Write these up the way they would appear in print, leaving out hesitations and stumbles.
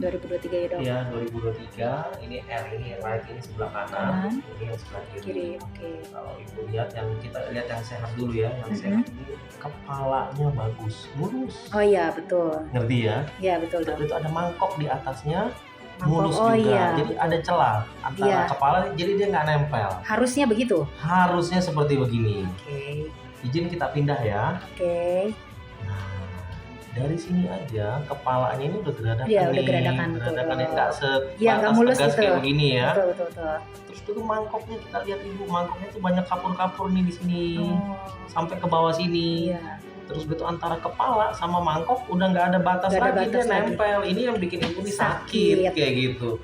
2023 ya dok? Iya, 2023. Ini R ini right ini sebelah kanan, ini yang sebelah kiri. Oke. Kalau ibu lihat kita lihat yang sehat dulu ya. Yang sehat ini kepalanya bagus, lurus. Oh iya betul. Ngerti ya? Iya betul dok. Tapi itu ada mangkok di atasnya, Mangkok, mulus oh juga. iya. Jadi ada celah antara kepala, jadi dia nggak nempel. Harusnya begitu? Harusnya seperti begini. Oke. Izin kita pindah ya. Oke. Nah, dari sini aja kepalanya ini udah geradakan. Iya, udah geradakan. Geradakannya nggak mulus tegas gitu. kayak begini ya. Betul. Terus itu mangkoknya kita lihat ibu, mangkoknya tuh banyak kapur-kapur nih di sini. Sampai ke bawah sini. Iya. Terus gitu antara kepala sama mangkok udah nggak ada batas lagi, dia nempel. Ini yang bikin ibu nih sakit kayak gitu.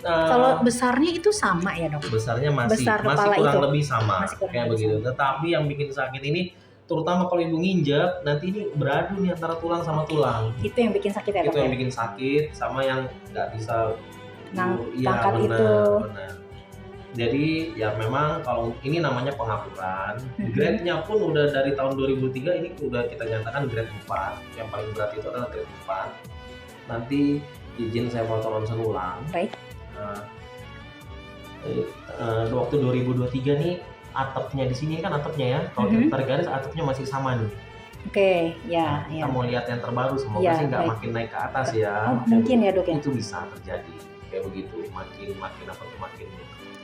Kalau besarnya itu sama ya dok? Besarnya masih kurang lebih sama kayak begitu. Tetapi yang bikin sakit ini, terutama kalau ibu nginjek, nanti ini beradu nih antara tulang sama tulang. Itu yang bikin sakit ya dok? Itu yang bikin sakit, sama yang nggak bisa angkat itu. Benar. Jadi ya memang kalau ini namanya pengapuran. Grade-nya pun udah dari tahun 2003 ini udah kita nyatakan grade 4. Yang paling berat itu adalah grade 4. Nanti izin saya potong ronsen ulang. Baik. Waktu 2023 nih atapnya di sini kan atapnya ya. Kalau kita tarik garis atapnya masih sama nih. Oke, ya. Kita mau lihat yang terbaru, semoga sih nggak makin naik ke atas ya. Mungkin ya dok ya. Itu bisa terjadi kayak begitu, makin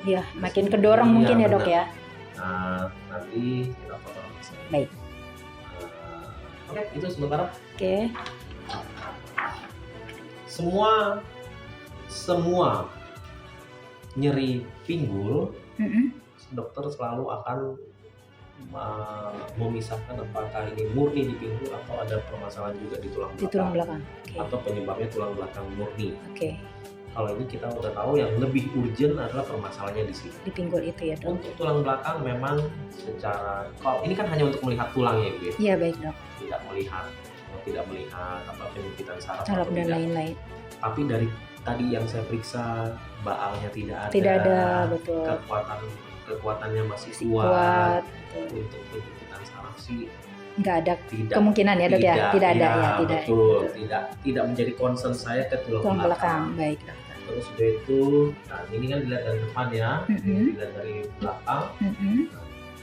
Iya, makin kedorong mungkin ya dok ya. Nah, nanti kita potong. Baik. Oke, itu sementara. Oke. Semua nyeri pinggul, dokter selalu akan memisahkan apakah ini murni di pinggul atau ada permasalahan juga di tulang belakang. Atau penyebabnya tulang belakang murni. Kalau ini kita udah tahu yang lebih urgent adalah permasalahannya di sini. Di pinggul itu ya dok. Untuk tulang belakang memang secara, kalau ini kan hanya untuk melihat tulang ya Bu. Iya baik dok. Tidak melihat apa penyempitan saraf dan lain-lain. Tapi dari tadi yang saya periksa, baalnya tidak ada. Tidak ada, betul. Kekuatannya masih kuat. Untuk penyempitan saraf sih nggak ada kemungkinan ya dok ya. Tidak ada ya. Betul. Tidak menjadi concern saya ke tulang belakang. Baik dok. Terus sudah itu, nah ini kan dilihat dari depan ya, dilihat dari belakang.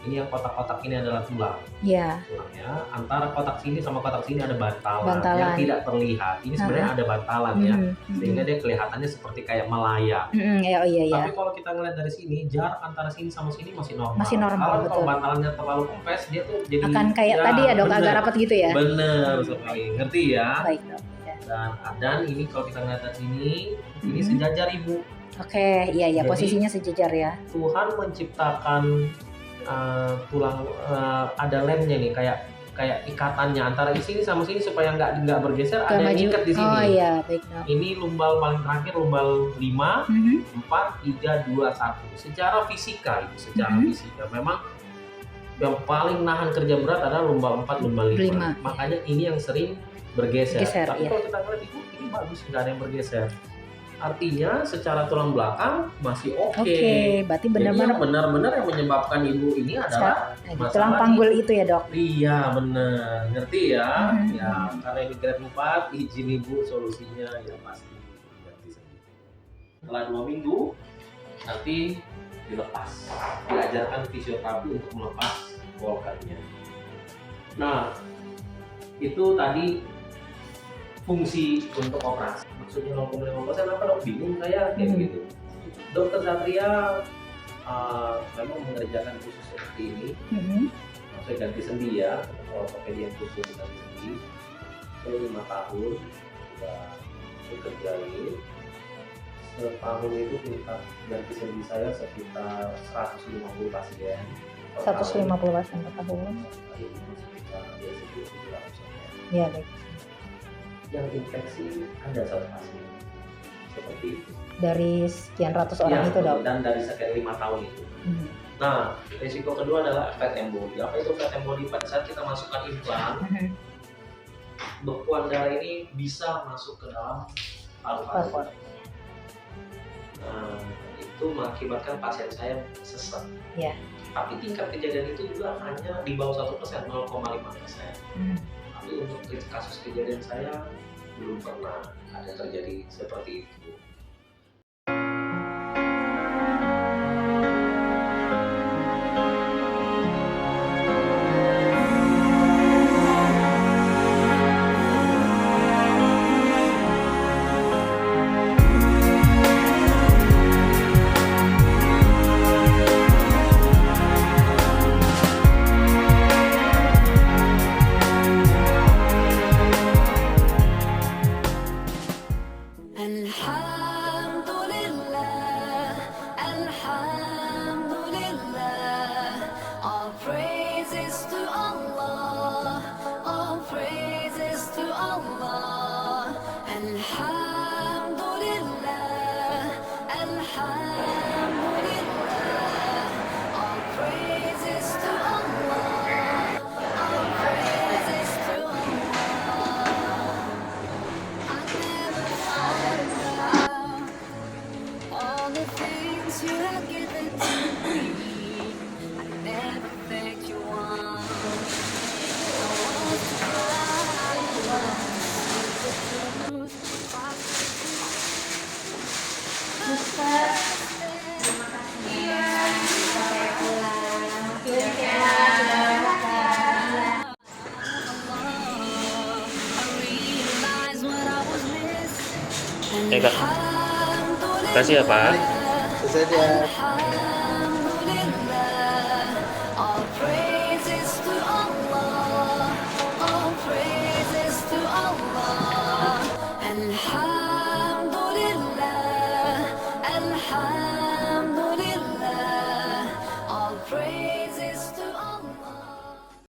Ini yang kotak-kotak ini adalah tulang. Iya. Tulangnya antara kotak sini sama kotak sini ada bantalan. Yang tidak terlihat. Ini sebenarnya ada bantalan ya, sehingga dia kelihatannya seperti kayak melayang. Iya. Tapi kalau kita ngeliat dari sini, jarak antara sini sama sini masih normal. Betul. Kalau bantalannya terlalu kempes, dia tuh jadi akan kayak tadi ya dok, agak rapat gitu ya. Bener sekali, ngerti ya. Baik dok. Dan ini kalau kita ngeliat dari sini, ini sejajar ibu. Oke, iya. Posisinya sejajar ya. Tuhan menciptakan tulang, ada lemnya nih, kayak ikatannya antara di sini sama sini supaya nggak bergeser, ada yang ikat di sini. Oh iya, baik dok. Ini lumbal paling terakhir, lumbal 5, 4, 3, 2, 1. Secara fisika memang yang paling nahan kerja berat adalah lumbal 4, lumbal 5. Makanya ini yang sering bergeser. Tapi kalau kita lihat ini bagus, nggak ada yang bergeser. Artinya secara tulang belakang masih oke. Berarti benar-benar yang menyebabkan ibu ini adalah tulang panggul itu ya dok. Iya benar, ngerti ya. Ya karena ini grade 4, izin ibu solusinya ya pasti ganti sendiri. Setelah 2 minggu nanti dilepas, diajarkan fisioterapi untuk melepas walkernya. Nah itu tadi fungsi untuk operasi. Maksudnya 0,5% apa dok? Bingung saya kayak gitu. Dokter Satria memang mengerjakan khusus seperti ini. Maksudnya ganti sendi ya, ortopedi yang khusus ganti sendi. Saya 5 tahun sudah bekerja ini. Setahun itu tingkat ganti sendi saya sekitar 150 pasien. 150 pasien per tahun. Sekitar 700. Iya baik. Yang infeksi ada 1 pasien seperti itu dari sekian ratus orang itu dok, dan dari sekian 5 tahun itu. Nah risiko kedua adalah fat emboli. Apa itu fat emboli? Pada saat kita masukkan implan, bekuan darah ini bisa masuk ke dalam paru-paru. Nah itu mengakibatkan pasien saya sesak. Tapi tingkat kejadian itu juga hanya di bawah 1%, 0,5%. Tapi untuk kasus kejadian saya belum pernah ada terjadi seperti itu. Alhamdulillah, Alhamdulillah, all praises to Allah, all praises to Allah. Alhamdulillah, Alhamdulillah, all praises to Allah, all praises to Allah. I never thought all the things you have given to me. I never thanked you once. I want to cry, I want to I realized what I was missing. Kak, kasih ya Pak. Saja. Alhamdulillah, all praises to Allah, all praises to Allah. Alhamdulillah, Alhamdulillah.